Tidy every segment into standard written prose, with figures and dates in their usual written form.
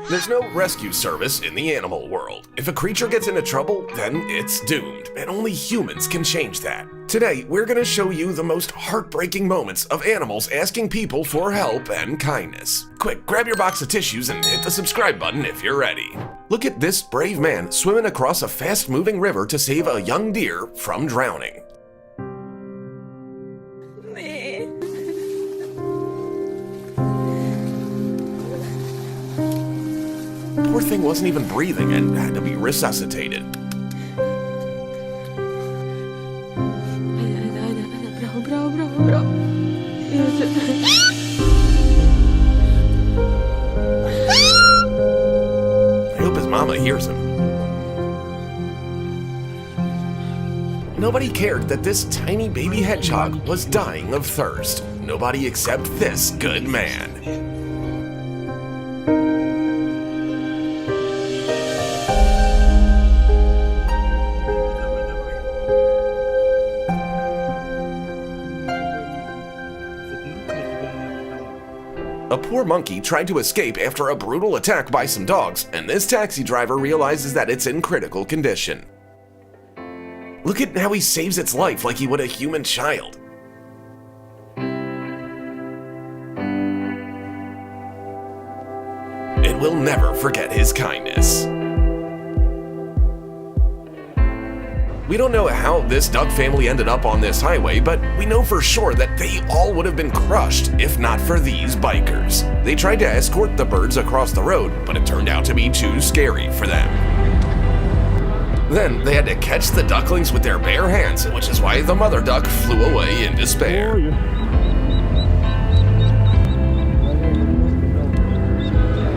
There's no rescue service in the animal world. If a creature gets into trouble, then it's doomed, and only humans can change that. Today, we're gonna show you the most heartbreaking moments of animals asking people for help and kindness. Quick, grab your box of tissues and hit the subscribe button if you're ready. Look at this brave man swimming across a fast-moving river to save a young deer from drowning. Poor thing wasn't even breathing and had to be resuscitated. I hope his mama hears him. Nobody cared that this tiny baby hedgehog was dying of thirst. Nobody except this good man. A poor monkey tried to escape after a brutal attack by some dogs, and this taxi driver realizes that it's in critical condition. Look at how he saves its life like he would a human child. And we'll never forget his kindness. We don't know how this duck family ended up on this highway, but we know for sure that they all would have been crushed if not for these bikers. They tried to escort the birds across the road, but it turned out to be too scary for them. Then they had to catch the ducklings with their bare hands, which is why the mother duck flew away in despair.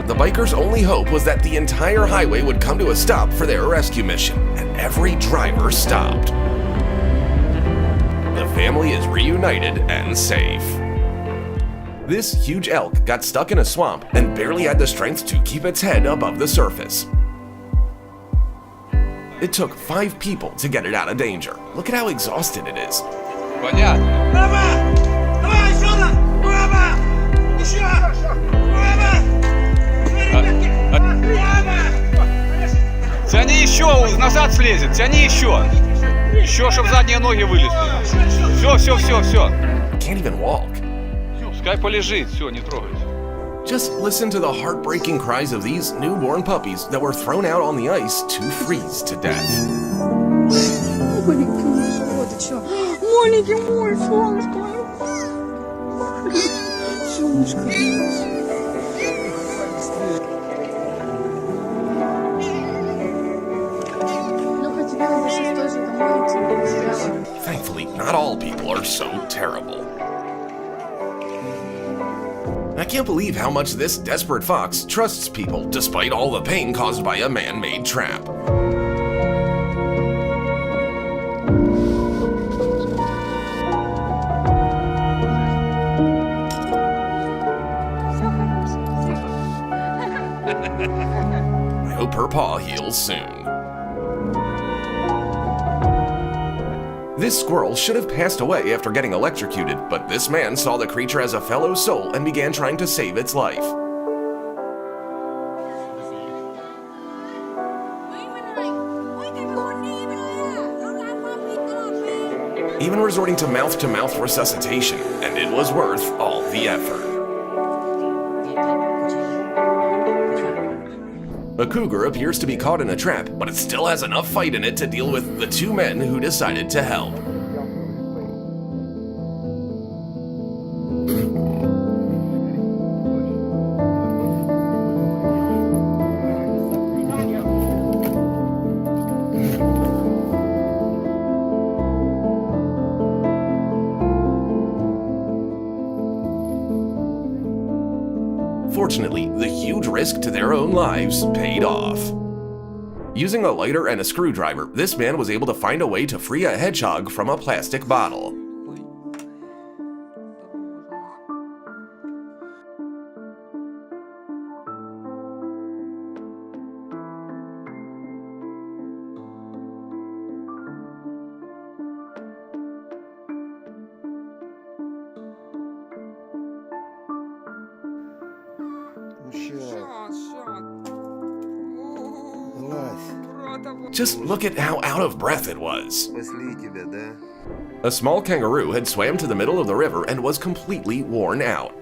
The bikers' only hope was that the entire highway would come to a stop for their rescue mission, and every driver stopped. The family is reunited and safe. This huge elk got stuck in a swamp and barely had the strength to keep its head above the surface. It took 5 people to get it out of danger. Look at how exhausted it is. Тяни еще, назад слезет, тяни еще. Еще, чтобы задние ноги вылезли. Все. Can't even walk. Пускай полежит, все, не трогайте. Just listen to the heartbreaking cries of these newborn puppies that were thrown out on the ice to freeze to death. Маленький мой, солнышко мое. Солнышко мое. Thankfully, not all people are so terrible. I can't believe how much this desperate fox trusts people despite all the pain caused by a man-made trap. I hope her paw heals soon. This squirrel should have passed away after getting electrocuted, but this man saw the creature as a fellow soul and began trying to save its life. Even resorting to mouth-to-mouth resuscitation, and it was worth all the effort. A cougar appears to be caught in a trap, but it still has enough fight in it to deal with the 2 men who decided to help. Fortunately, the huge risk to their own lives paid off. Using a lighter and a screwdriver, this man was able to find a way to free a hedgehog from a plastic bottle. Just look at how out of breath it was. A small kangaroo had swam to the middle of the river and was completely worn out.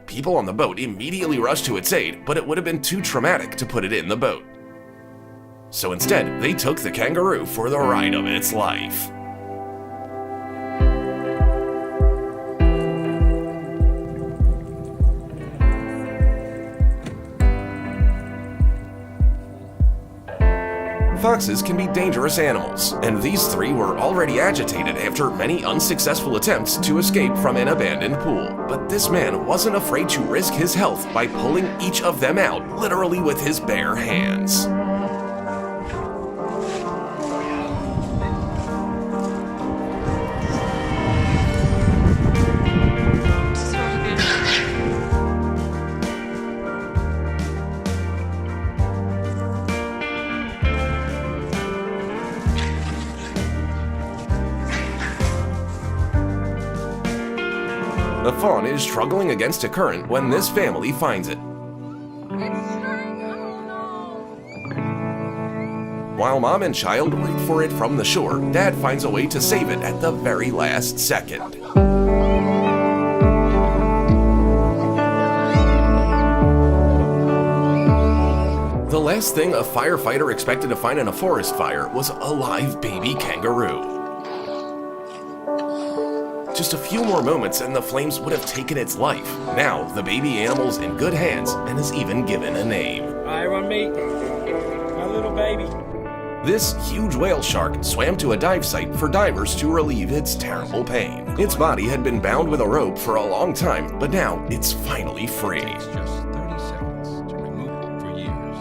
People on the boat immediately rushed to its aid, but it would have been too traumatic to put it in the boat. So instead, they took the kangaroo for the ride of its life. Foxes can be dangerous animals, and these three were already agitated after many unsuccessful attempts to escape from an abandoned pool. But this man wasn't afraid to risk his health by pulling each of them out, literally with his bare hands. The fawn is struggling against a current when this family finds it. While mom and child root for it from the shore, dad finds a way to save it at the very last second. The last thing a firefighter expected to find in a forest fire was a live baby kangaroo. Just a few more moments and the flames would have taken its life. Now, the baby animal's in good hands and is even given a name. Iron meat, my little baby. This huge whale shark swam to a dive site for divers to relieve its terrible pain. Its body had been bound with a rope for a long time, but now it's finally free. Takes just 30 seconds to remove it for years.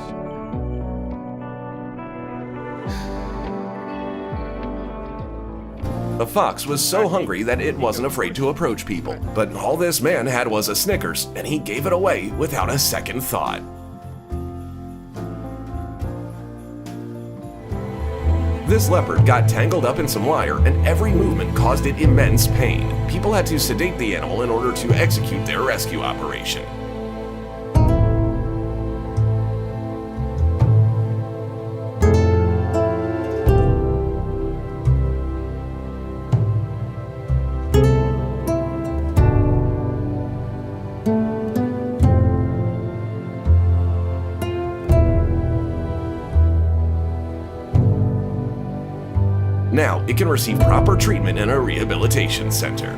The fox was so hungry that it wasn't afraid to approach people. But all this man had was a Snickers, and he gave it away without a second thought. This leopard got tangled up in some wire, and every movement caused it immense pain. People had to sedate the animal in order to execute their rescue operation. Now, it can receive proper treatment in a rehabilitation center.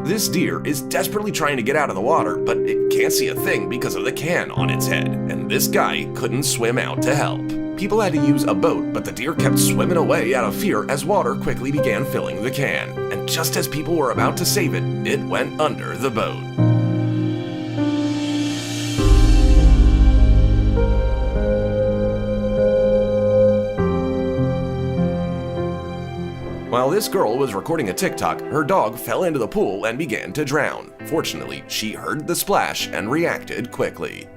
This deer is desperately trying to get out of the water, but it can't see a thing because of the can on its head, and this guy couldn't swim out to help. People had to use a boat, but the deer kept swimming away out of fear as water quickly began filling the can. And just as people were about to save it, it went under the boat. While this girl was recording a TikTok, her dog fell into the pool and began to drown. Fortunately, she heard the splash and reacted quickly.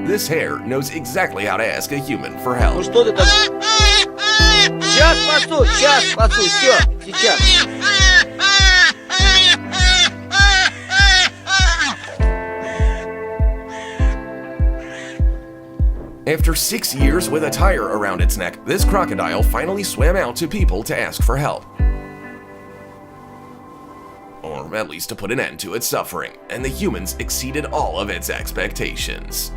This hare knows exactly how to ask a human for help. Ну что ты там? Сейчас спасу, все, сейчас. After 6 years with a tire around its neck, this crocodile finally swam out to people to ask for help. Or at least to put an end to its suffering, and the humans exceeded all of its expectations.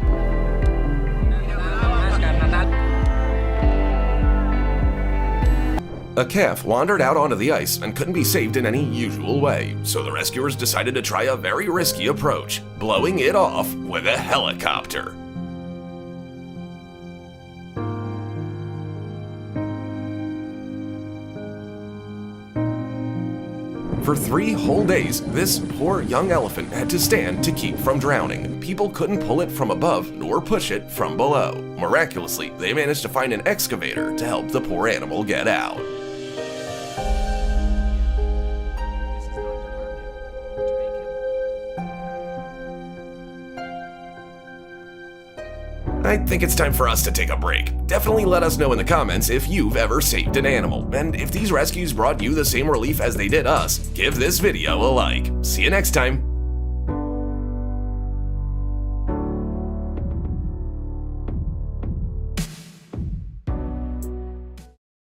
A calf wandered out onto the ice and couldn't be saved in any usual way, so the rescuers decided to try a very risky approach, blowing it off with a helicopter. For 3 whole days, this poor young elephant had to stand to keep from drowning. People couldn't pull it from above nor push it from below. Miraculously, they managed to find an excavator to help the poor animal get out. I think it's time for us to take a break. Definitely let us know in the comments if you've ever saved an animal, and if these rescues brought you the same relief as they did us, give this video a like. See you next time.